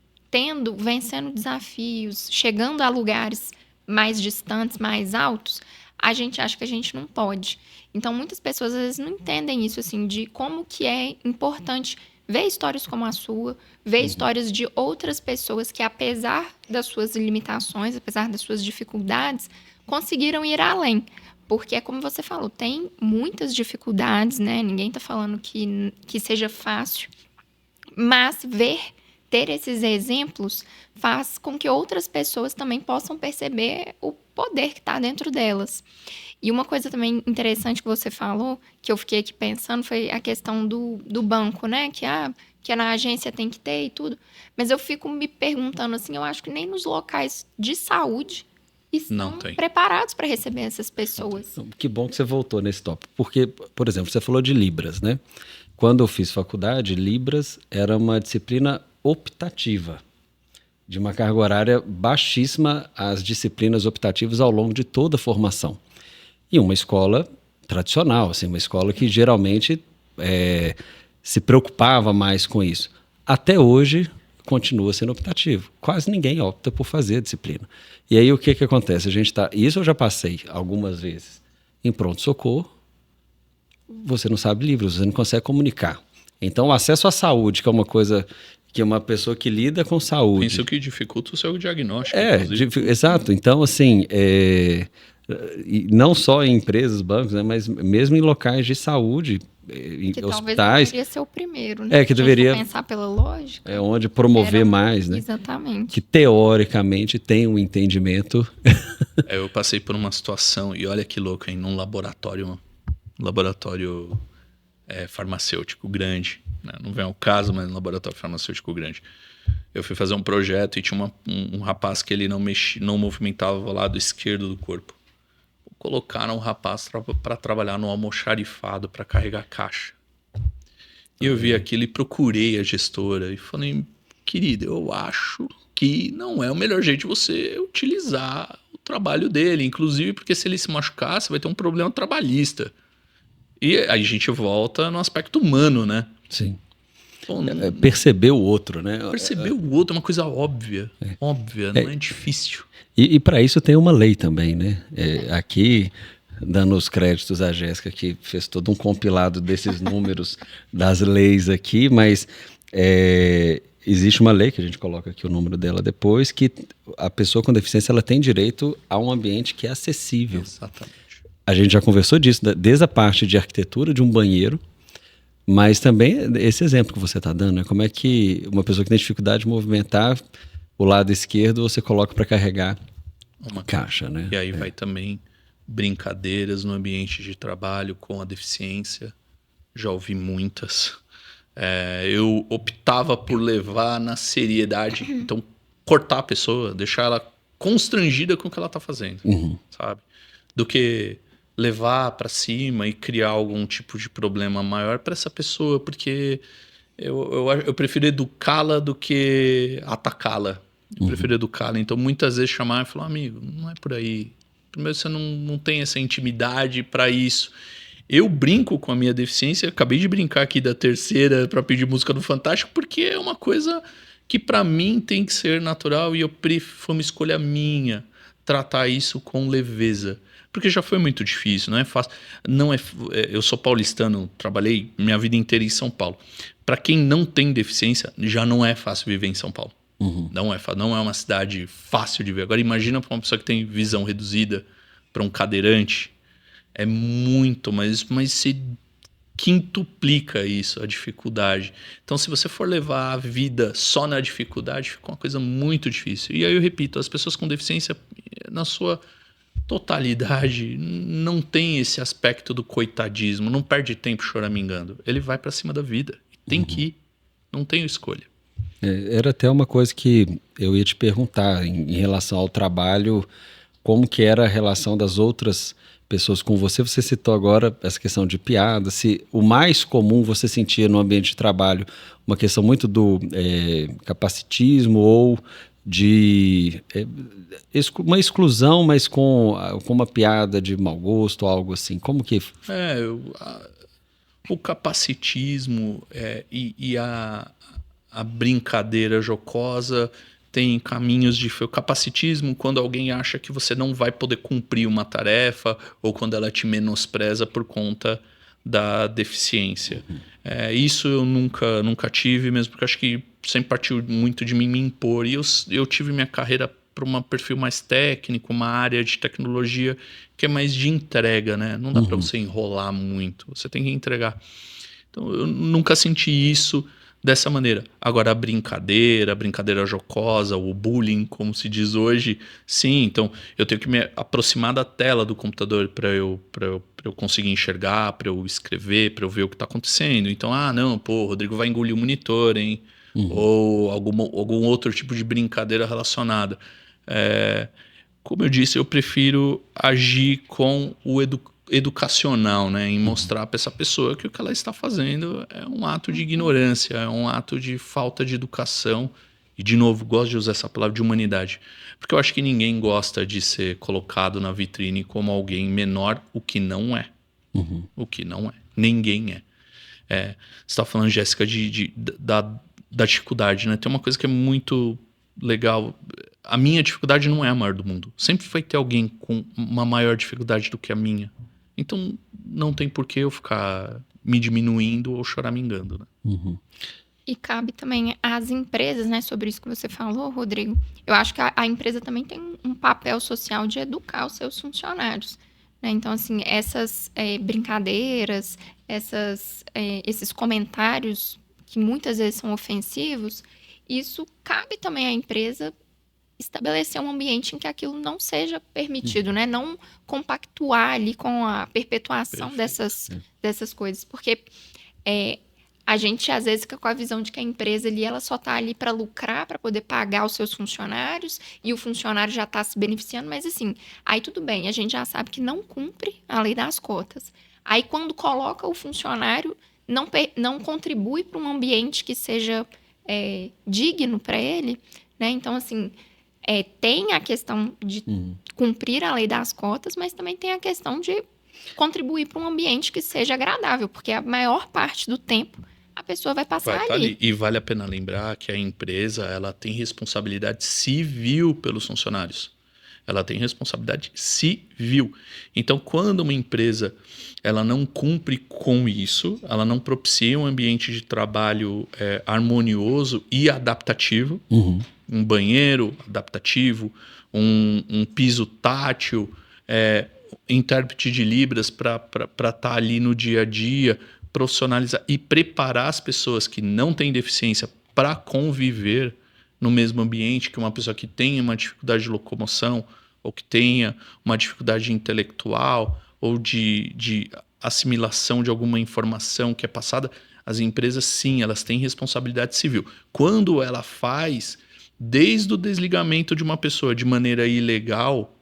vencendo desafios, chegando a lugares mais distantes, mais altos, a gente acha que a gente não pode. Então, muitas pessoas às vezes não entendem isso, assim, de como que é importante ver histórias como a sua, ver histórias de outras pessoas que, apesar das suas limitações, apesar das suas dificuldades, conseguiram ir além. Porque, como você falou, tem muitas dificuldades, né? Ninguém está falando que seja fácil. Mas ter esses exemplos faz com que outras pessoas também possam perceber o poder que está dentro delas. E uma coisa também interessante que você falou, que eu fiquei aqui pensando, foi a questão do banco, né? Que na agência tem que ter e tudo. Mas eu fico me perguntando assim, eu acho que nem nos locais de saúde estão preparados para receber essas pessoas. Que bom que você voltou nesse tópico. Porque, por exemplo, você falou de Libras, né? Quando eu fiz faculdade, Libras era uma disciplina optativa, de uma carga horária baixíssima às disciplinas optativas ao longo de toda a formação. E uma escola tradicional, assim, uma escola que geralmente se preocupava mais com isso. Até hoje, continua sendo optativo. Quase ninguém opta por fazer a disciplina. E aí, o que acontece? Isso eu já passei algumas vezes. Em pronto-socorro, você não sabe livros, você não consegue comunicar. Então, o acesso à saúde, que é uma coisa que uma pessoa que lida com saúde... Isso que dificulta o seu diagnóstico. Exato. Então, assim... E não só em empresas, bancos, né, mas mesmo em locais de saúde, em que hospitais. Talvez deveria ser o primeiro, né? Que deveria pensar pela lógica. É onde promover mais, né? Exatamente. Que teoricamente tem um entendimento. Eu passei por uma situação, e olha que louco, hein? Num laboratório farmacêutico grande, né? Não vem ao caso, mas um laboratório farmacêutico grande. Eu fui fazer um projeto e tinha um rapaz que ele não movimentava o lado esquerdo do corpo. Colocaram o rapaz para trabalhar no almoxarifado, para carregar caixa. E eu vi aquilo e procurei a gestora e falei, querida, eu acho que não é o melhor jeito de você utilizar o trabalho dele, inclusive porque se ele se machucar, você vai ter um problema trabalhista. E aí a gente volta no aspecto humano, né? Sim. Perceber o outro, né? Perceber o outro é uma coisa óbvia. Óbvia, não é difícil. E para isso tem uma lei também, né? Aqui, dando os créditos à Jéssica, que fez todo um compilado desses números das leis aqui, mas existe uma lei, que a gente coloca aqui o número dela depois, que a pessoa com deficiência ela tem direito a um ambiente que é acessível. Exatamente. A gente já conversou disso, desde a parte de arquitetura de um banheiro, mas também esse exemplo que você está dando, né? Como é que uma pessoa que tem dificuldade de movimentar o lado esquerdo você coloca para carregar uma caixa, né? E aí vai também brincadeiras no ambiente de trabalho com a deficiência. Já ouvi muitas. Eu optava por levar na seriedade. Então, cortar a pessoa, deixar ela constrangida com o que ela está fazendo, sabe? Do que levar para cima e criar algum tipo de problema maior para essa pessoa, porque eu prefiro educá-la do que atacá-la. Eu prefiro educá-la. Então, muitas vezes chamar e falar, amigo, não é por aí. Primeiro, você não tem essa intimidade para isso. Eu brinco com a minha deficiência. Acabei de brincar aqui da terceira para pedir música do Fantástico, porque é uma coisa que para mim tem que ser natural e foi uma escolha minha tratar isso com leveza. Porque já foi muito difícil, não é fácil. Eu sou paulistano, trabalhei minha vida inteira em São Paulo. Para quem não tem deficiência, já não é fácil viver em São Paulo. Não é uma cidade fácil de ver. Agora imagina para uma pessoa que tem visão reduzida, para um cadeirante. É muito, mas se quintuplica isso, a dificuldade. Então, se você for levar a vida só na dificuldade, fica uma coisa muito difícil. E aí eu repito, as pessoas com deficiência, na sua totalidade, não tem esse aspecto do coitadismo, não perde tempo choramingando. Ele vai para cima da vida. Tem que ir. Não tem escolha. Era até uma coisa que eu ia te perguntar em relação ao trabalho, como que era a relação das outras pessoas com você. Você citou agora essa questão de piada, se o mais comum você sentia no ambiente de trabalho uma questão muito do capacitismo ou de uma exclusão, mas com uma piada de mau gosto, algo assim. Como que... O capacitismo e a brincadeira jocosa tem caminhos de... O capacitismo, quando alguém acha que você não vai poder cumprir uma tarefa ou quando ela te menospreza por conta da deficiência. Isso eu nunca tive, mesmo porque acho que sempre partiu muito de mim me impor. E eu tive minha carreira para um perfil mais técnico, uma área de tecnologia que é mais de entrega, né? Não dá para você enrolar muito, você tem que entregar. Então eu nunca senti isso dessa maneira. Agora a brincadeira jocosa, o bullying, como se diz hoje, sim. Então eu tenho que me aproximar da tela do computador para eu conseguir enxergar, para eu escrever, para eu ver o que está acontecendo. Então, não, o Rodrigo vai engolir o monitor, hein? Ou algum outro tipo de brincadeira relacionada. Como eu disse, eu prefiro agir com o educacional, né? Em mostrar para essa pessoa que o que ela está fazendo é um ato de ignorância, é um ato de falta de educação. E, de novo, gosto de usar essa palavra de humanidade. Porque eu acho que ninguém gosta de ser colocado na vitrine como alguém menor, o que não é. O que não é. Ninguém é. Você está falando, Jéssica, da dificuldade, né? Tem uma coisa que é muito legal. A minha dificuldade não é a maior do mundo. Sempre vai ter alguém com uma maior dificuldade do que a minha. Então, não tem por que eu ficar me diminuindo ou choramingando, né? E cabe também às empresas, né? Sobre isso que você falou, Rodrigo. Eu acho que a empresa também tem um papel social de educar os seus funcionários, né? Então, assim, essas brincadeiras, esses comentários que muitas vezes são ofensivos, isso cabe também à empresa estabelecer um ambiente em que aquilo não seja permitido, né? Não compactuar ali com a perpetuação dessas coisas. Porque a gente, às vezes, fica com a visão de que a empresa ali, ela só está ali para lucrar, para poder pagar os seus funcionários, e o funcionário já está se beneficiando, mas assim, aí tudo bem, a gente já sabe que não cumpre a lei das cotas. Aí, quando coloca o funcionário, não contribui para um ambiente que seja digno para ele, né? Então, assim, tem a questão de cumprir a lei das cotas, mas também tem a questão de contribuir para um ambiente que seja agradável, porque a maior parte do tempo a pessoa vai passar ali. E vale a pena lembrar que a empresa, ela tem responsabilidade civil pelos funcionários. Ela tem responsabilidade civil. Então, quando uma empresa ela não cumpre com isso, ela não propicia um ambiente de trabalho harmonioso e adaptativo, um banheiro adaptativo, um piso tátil, intérprete de Libras para estar ali no dia a dia, profissionalizar e preparar as pessoas que não têm deficiência para conviver no mesmo ambiente que uma pessoa que tenha uma dificuldade de locomoção ou que tenha uma dificuldade intelectual ou de assimilação de alguma informação que é passada. As empresas, sim, elas têm responsabilidade civil. Quando ela faz, desde o desligamento de uma pessoa de maneira ilegal,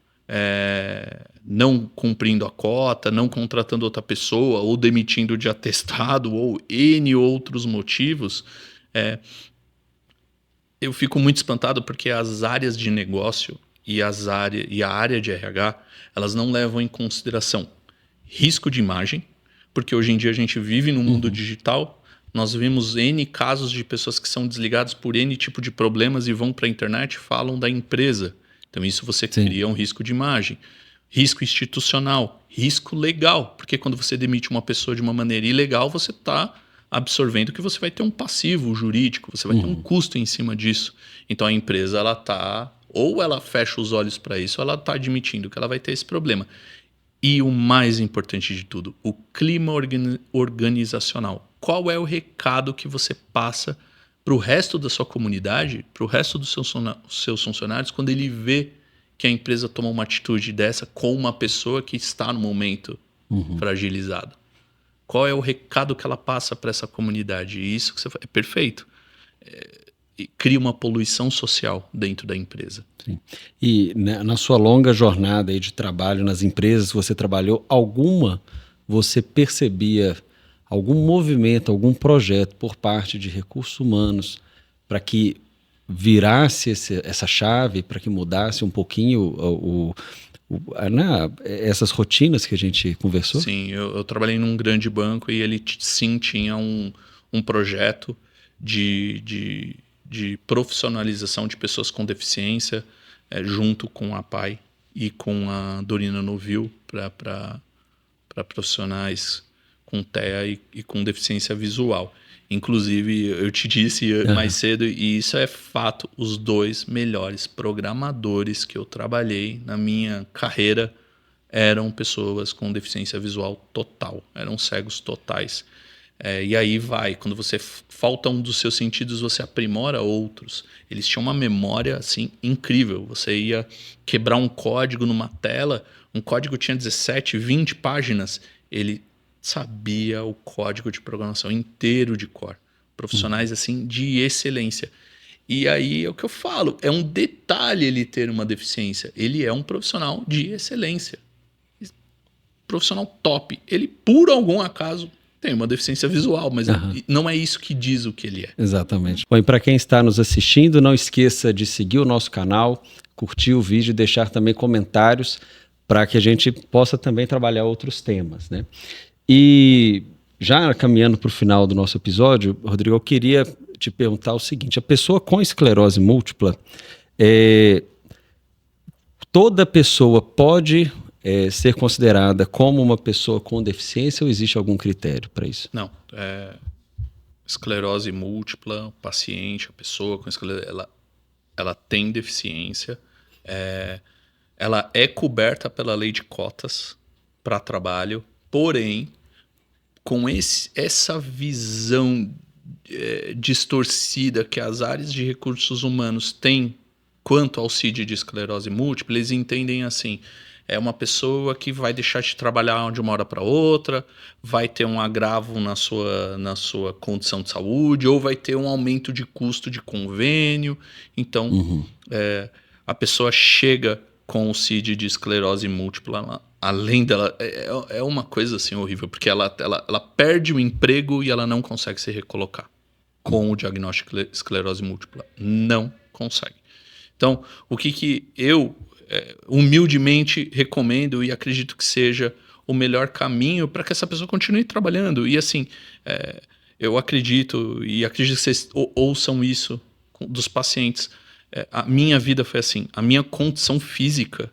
não cumprindo a cota, não contratando outra pessoa, ou demitindo de atestado, ou N outros motivos, eu fico muito espantado porque as áreas de negócio e a área de RH, elas não levam em consideração risco de imagem, porque hoje em dia a gente vive no mundo digital, nós vemos N casos de pessoas que são desligadas por N tipo de problemas e vão para a internet e falam da empresa. Então isso você cria um risco de imagem. Risco institucional, risco legal, porque quando você demite uma pessoa de uma maneira ilegal, você está absorvendo que você vai ter um passivo jurídico, você vai ter um custo em cima disso. Então a empresa, ela está, ou ela fecha os olhos para isso, ou ela está admitindo que ela vai ter esse problema. E o mais importante de tudo, o clima organizacional. Qual é o recado que você passa para o resto da sua comunidade, para o resto dos seus funcionários, quando ele vê que a empresa toma uma atitude dessa com uma pessoa que está no momento fragilizado? Qual é o recado que ela passa para essa comunidade? E isso que você fala é perfeito. E cria uma poluição social dentro da empresa. Sim. E na sua longa jornada aí de trabalho nas empresas que você trabalhou, você percebia algum movimento, algum projeto por parte de recursos humanos para que virasse essa chave, para que mudasse um pouquinho essas rotinas que a gente conversou? Sim, eu trabalhei num grande banco e ele sim tinha um projeto de profissionalização de pessoas com deficiência, junto com a PAI e com a Dorina Novil, para profissionais com TEA e com deficiência visual. Inclusive, eu te disse mais cedo, e isso é fato, os 2 melhores programadores que eu trabalhei na minha carreira eram pessoas com deficiência visual total, eram cegos totais. E aí quando você falta um dos seus sentidos, você aprimora outros. Eles tinham uma memória assim incrível. Você ia quebrar um código numa tela, um código tinha 17, 20 páginas. Ele sabia o código de programação inteiro de cor. Profissionais assim de excelência. E aí é o que eu falo, é um detalhe ele ter uma deficiência. Ele é um profissional de excelência. Profissional top. Ele, por algum acaso, tem uma deficiência visual, mas não é isso que diz o que ele é. Exatamente. Bom, e para quem está nos assistindo, não esqueça de seguir o nosso canal, curtir o vídeo e deixar também comentários para que a gente possa também trabalhar outros temas, né? E já caminhando para o final do nosso episódio, Rodrigo, eu queria te perguntar o seguinte: a pessoa com esclerose múltipla, toda pessoa pode ser considerada como uma pessoa com deficiência ou existe algum critério para isso? Não. Esclerose múltipla, o paciente, a pessoa com esclerose, ela tem deficiência, ela é coberta pela lei de cotas para trabalho, porém, com essa visão distorcida que as áreas de recursos humanos têm quanto ao CID de esclerose múltipla, eles entendem assim: é uma pessoa que vai deixar de trabalhar de uma hora para outra, vai ter um agravo na sua condição de saúde, ou vai ter um aumento de custo de convênio. Então, a pessoa chega com o CID de esclerose múltipla, além dela, é uma coisa assim horrível, porque ela perde o emprego e ela não consegue se recolocar com o diagnóstico de esclerose múltipla. Não consegue. Então, o que eu humildemente recomendo e acredito que seja o melhor caminho para que essa pessoa continue trabalhando. E assim, eu acredito, e acredito que vocês ouçam isso dos pacientes. A minha vida foi assim, a minha condição física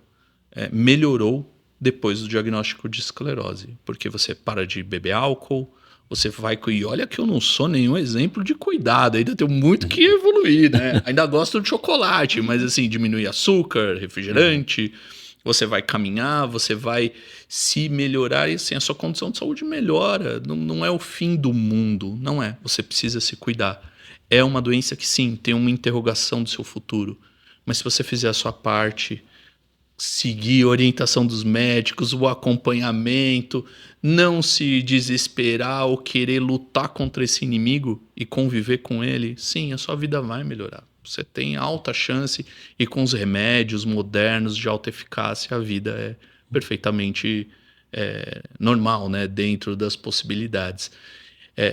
melhorou depois do diagnóstico de esclerose, porque você para de beber álcool, você vai... E olha que eu não sou nenhum exemplo de cuidado, ainda tenho muito que evoluir, né? Ainda gosto de chocolate, mas assim, diminui açúcar, refrigerante, você vai caminhar, você vai se melhorar e assim, a sua condição de saúde melhora. Não é o fim do mundo, não é. Você precisa se cuidar. É uma doença que sim, tem uma interrogação do seu futuro, mas se você fizer a sua parte, seguir a orientação dos médicos, o acompanhamento, não se desesperar ou querer lutar contra esse inimigo e conviver com ele, sim, a sua vida vai melhorar. Você tem alta chance e com os remédios modernos de alta eficácia, a vida é perfeitamente normal, né, dentro das possibilidades.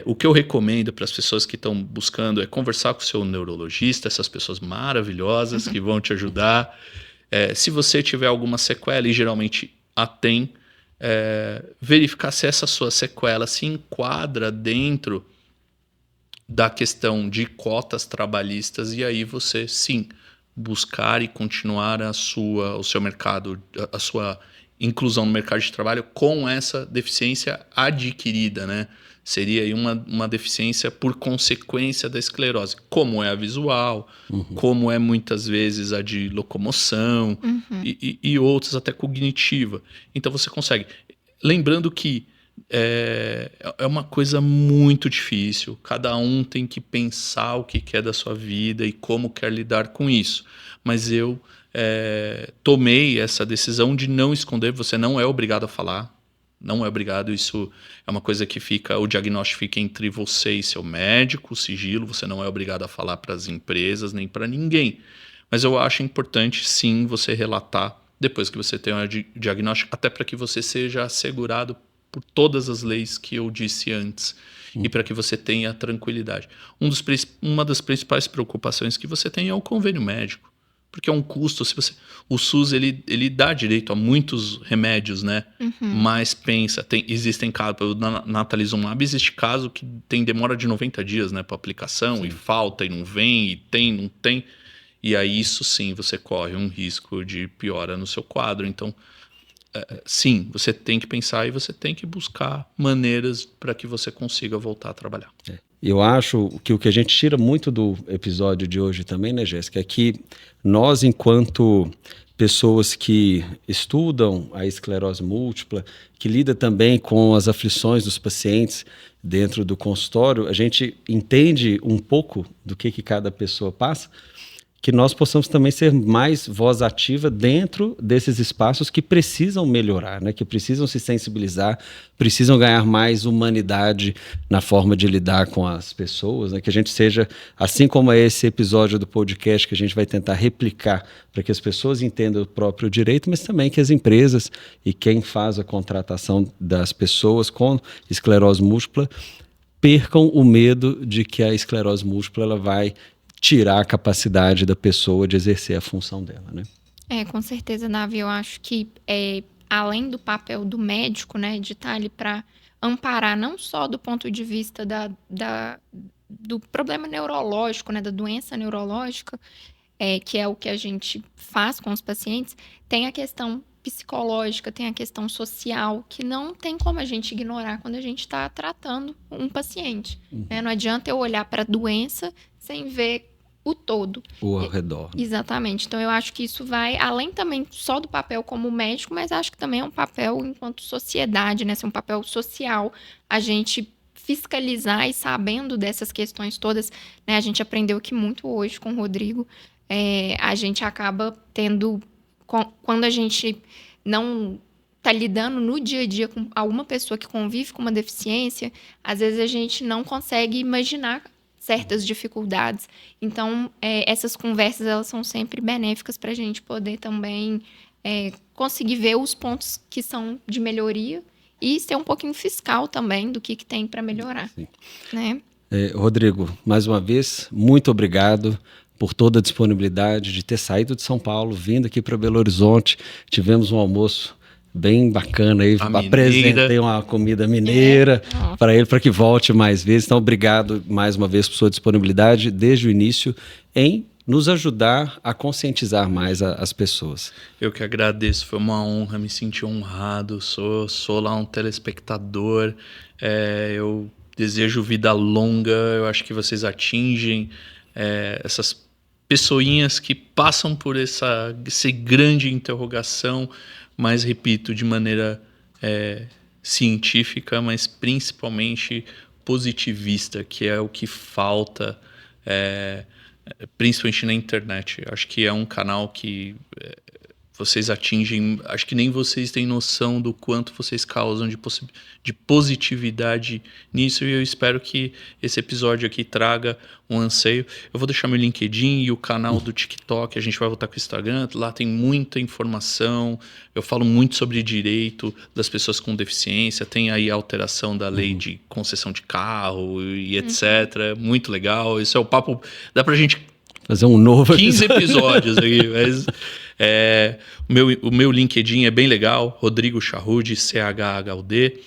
O que eu recomendo para as pessoas que estão buscando é conversar com o seu neurologista, essas pessoas maravilhosas que vão te ajudar. Se você tiver alguma sequela, e geralmente a tem, verificar se essa sua sequela se enquadra dentro da questão de cotas trabalhistas, e aí você sim buscar e continuar o seu mercado, a sua inclusão no mercado de trabalho com essa deficiência adquirida, né? Seria aí uma deficiência por consequência da esclerose, como é a visual, como é muitas vezes a de locomoção e outras até cognitiva. Então você consegue. Lembrando que é uma coisa muito difícil. Cada um tem que pensar o que quer da sua vida e como quer lidar com isso. Mas eu tomei essa decisão de não esconder. Você não é obrigado a falar. Não é obrigado. Isso é uma coisa que o diagnóstico fica entre você e seu médico, o sigilo. Você não é obrigado a falar para as empresas nem para ninguém. Mas eu acho importante, sim, você relatar depois que você tem o diagnóstico, até para que você seja assegurado por todas as leis que eu disse antes e para que você tenha tranquilidade. Uma das principais preocupações que você tem é o convênio médico, porque é um custo. O SUS ele dá direito a muitos remédios, né? Mas pensa, existem casos, na Natalizumab existe caso que tem demora de 90 dias, né, para aplicação. Sim. E falta e não vem, e tem, não tem. E aí isso sim, você corre um risco de piora no seu quadro. Então, sim, você tem que pensar e você tem que buscar maneiras para que você consiga voltar a trabalhar. Eu acho que o que a gente tira muito do episódio de hoje também, né, Jéssica, é que nós, enquanto pessoas que estudam a esclerose múltipla, que lida também com as aflições dos pacientes dentro do consultório, a gente entende um pouco do que cada pessoa passa, que nós possamos também ser mais voz ativa dentro desses espaços que precisam melhorar, né? Que precisam se sensibilizar, precisam ganhar mais humanidade na forma de lidar com as pessoas, né? Que a gente seja, assim como é esse episódio do podcast que a gente vai tentar replicar para que as pessoas entendam o próprio direito, mas também que as empresas e quem faz a contratação das pessoas com esclerose múltipla percam o medo de que a esclerose múltipla ela vai tirar a capacidade da pessoa de exercer a função dela, né? Com certeza, Navi. Eu acho que, além do papel do médico, né, de estar ali para amparar, não só do ponto de vista do problema neurológico, né, da doença neurológica, que é o que a gente faz com os pacientes, tem a questão psicológica, tem a questão social, que não tem como a gente ignorar quando a gente está tratando um paciente. Né? Não adianta eu olhar para a doença sem ver o todo. O ao redor. Exatamente. Então, eu acho que isso vai, além também só do papel como médico, mas acho que também é um papel enquanto sociedade, né? Ser um papel social, a gente fiscalizar e sabendo dessas questões todas, né? A gente aprendeu que muito hoje com o Rodrigo, a gente acaba tendo, quando a gente não está lidando no dia a dia com alguma pessoa que convive com uma deficiência, às vezes a gente não consegue imaginar certas dificuldades. Então, essas conversas, elas são sempre benéficas para a gente poder também conseguir ver os pontos que são de melhoria e ser um pouquinho fiscal também do que tem para melhorar. Né? Rodrigo, mais uma vez, muito obrigado por toda a disponibilidade de ter saído de São Paulo, vindo aqui para Belo Horizonte. Tivemos um almoço bem bacana aí, apresentei uma comida mineira para ele, para que volte mais vezes. Então, obrigado mais uma vez por sua disponibilidade desde o início em nos ajudar a conscientizar mais as pessoas. Eu que agradeço, foi uma honra, me senti honrado, sou lá um telespectador, eu desejo vida longa, eu acho que vocês atingem essas pessoinhas que passam por essa grande interrogação, mas, repito, de maneira científica, mas principalmente positivista, que é o que falta, principalmente na internet. Acho que é um canal que vocês atingem, acho que nem vocês têm noção do quanto vocês causam de positividade nisso, e eu espero que esse episódio aqui traga um anseio. Eu vou deixar meu LinkedIn e o canal do TikTok, a gente vai voltar com o Instagram, lá tem muita informação, eu falo muito sobre direito das pessoas com deficiência, tem aí a alteração da lei de concessão de carro e etc, muito legal, esse é o papo, dá pra gente fazer um novo 15 episódios aqui, mas o meu LinkedIn é bem legal, Rodrigo Charrud, CHHUD,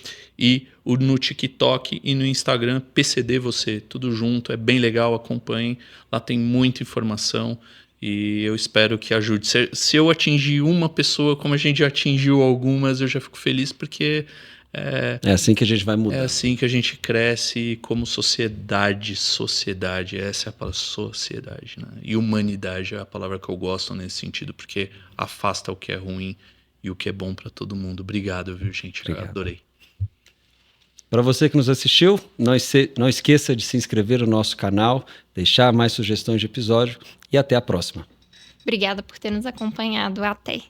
e no TikTok e no Instagram, PCD Você, tudo junto, é bem legal, acompanhem, lá tem muita informação e eu espero que ajude. Se eu atingir uma pessoa como a gente já atingiu algumas, eu já fico feliz, porque é assim que a gente vai mudar. É assim que a gente cresce como sociedade, essa é a palavra, sociedade, né? E humanidade é a palavra que eu gosto nesse sentido, porque afasta o que é ruim e o que é bom para todo mundo. Obrigado, viu, gente? Obrigado. Adorei. Para você que nos assistiu, não esqueça de se inscrever no nosso canal, deixar mais sugestões de episódio e até a próxima. Obrigada por ter nos acompanhado. Até!